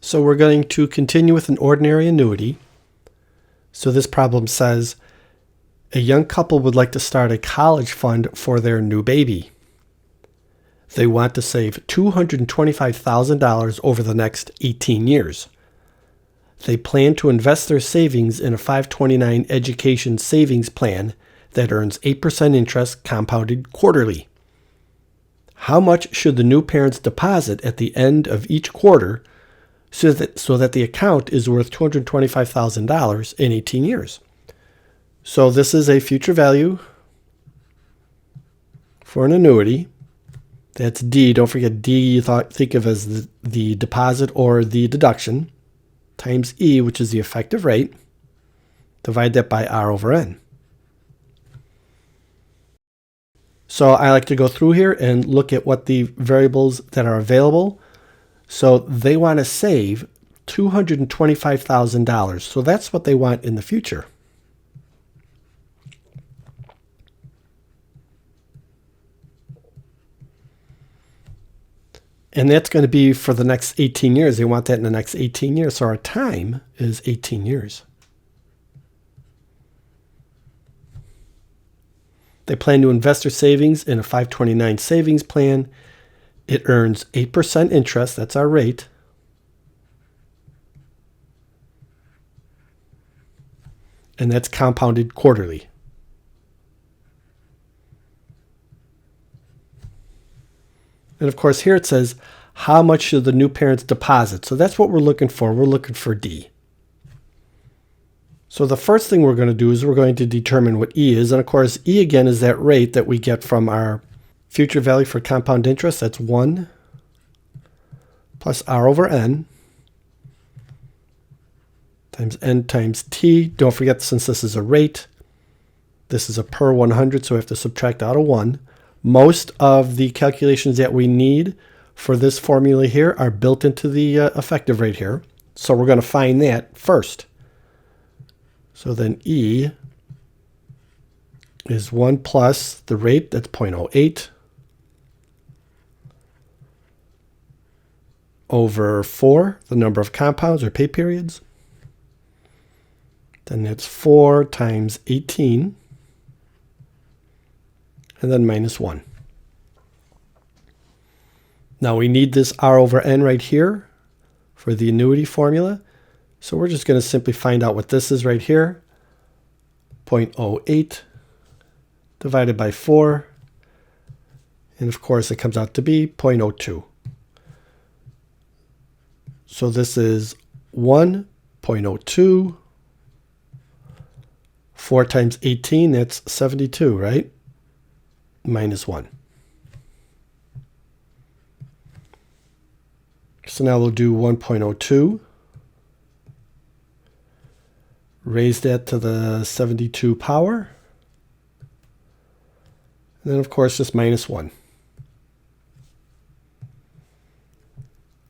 So we're going to continue with an ordinary annuity. So this problem says, a young couple would like to start a college fund for their new baby. They want to save $225,000 over the next 18 years. They plan to invest their savings in a 529 education savings plan that earns 8% interest compounded quarterly. How much should the new parents deposit at the end of each quarter so that the account is worth $225,000 in 18 years? So this is a future value for an annuity. That's D. Don't forget D you think of as the deposit or the deduction, times E, which is the effective rate. Divide that by R over N. So I like to go through here and look at what the variables that are available. So they want to save $225,000. So that's what they want in the future. And that's going to be for the next 18 years. They want that in the next 18 years. So our time is 18 years. They plan to invest their savings in a 529 savings plan. It earns 8% interest. That's our rate. And that's compounded quarterly. And of course, here it says, how much should the new parents deposit? So that's what we're looking for. We're looking for D. So the first thing we're going to do is we're going to determine what E is. And of course, E again is that rate that we get from our future value for compound interest. That's 1 plus R over N times N times T. Don't forget, since this is a rate, this is a per 100, so we have to subtract out a 1. Most of the calculations that we need for this formula here are built into the effective rate here. So we're going to find that first. So then E is 1 plus the rate, that's 0.08, over 4, the number of compounds or pay periods. Then that's 4 times 18, and then minus 1. Now we need this R over N right here for the annuity formula. So we're just going to simply find out what this is right here. 0.08 divided by 4. And of course, it comes out to be 0.02. So this is 1.02. 4 times 18, that's 72, right? Minus 1. So now we'll do 1.02. Raise that to the 72 power. And then, of course, just minus 1.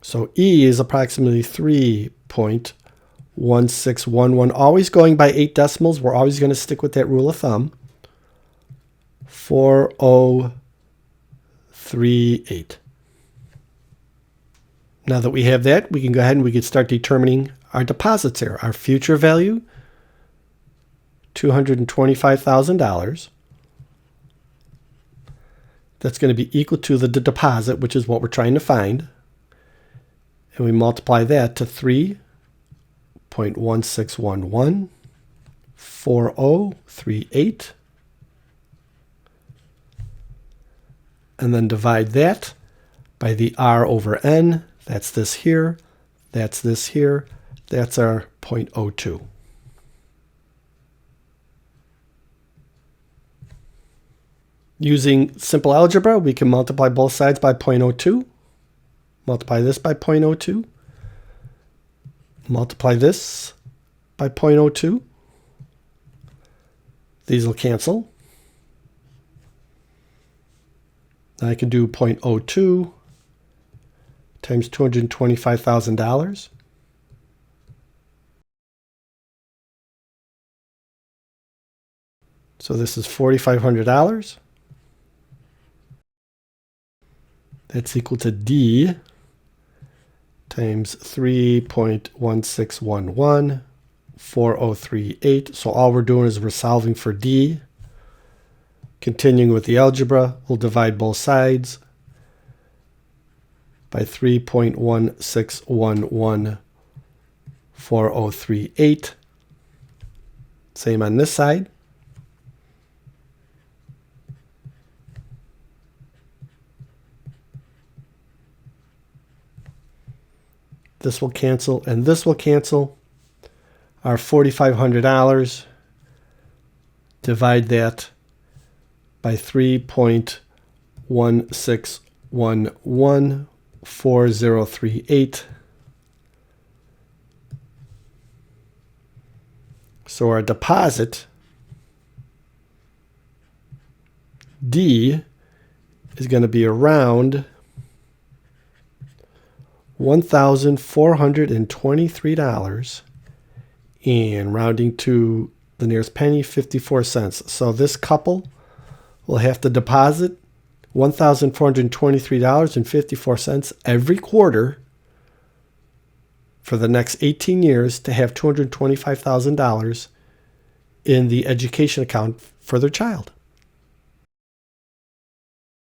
So E is approximately 3.1611. Always going by 8 decimals. We're always going to stick with that rule of thumb. 4038. Now that we have that, we can go ahead and we can start determining our deposits here. Our future value, $225,000. That's going to be equal to the deposit, which is what we're trying to find. And we multiply that to 3.1611, 4038. And then divide that by the R over N. That's this here. That's this here. That's our 0.02. Using simple algebra, we can multiply both sides by 0.02. Multiply this by 0.02. Multiply this by 0.02. These will cancel. Now I can do 0.02 times $225,000. So this is $4,500. That's equal to D times 3.1611, 4038. So all we're doing is we're solving for D. Continuing with the algebra, we'll divide both sides by 3.1611, 4038. Same on this side. This will cancel and this will cancel. Our $4,500, divide that by 3.1611, 4038. So our deposit, D, is going to be around $1,423, and rounding to the nearest penny, 54 cents. So this couple will have to deposit $1,423.54 every quarter for the next 18 years to have $225,000 in the education account for their child.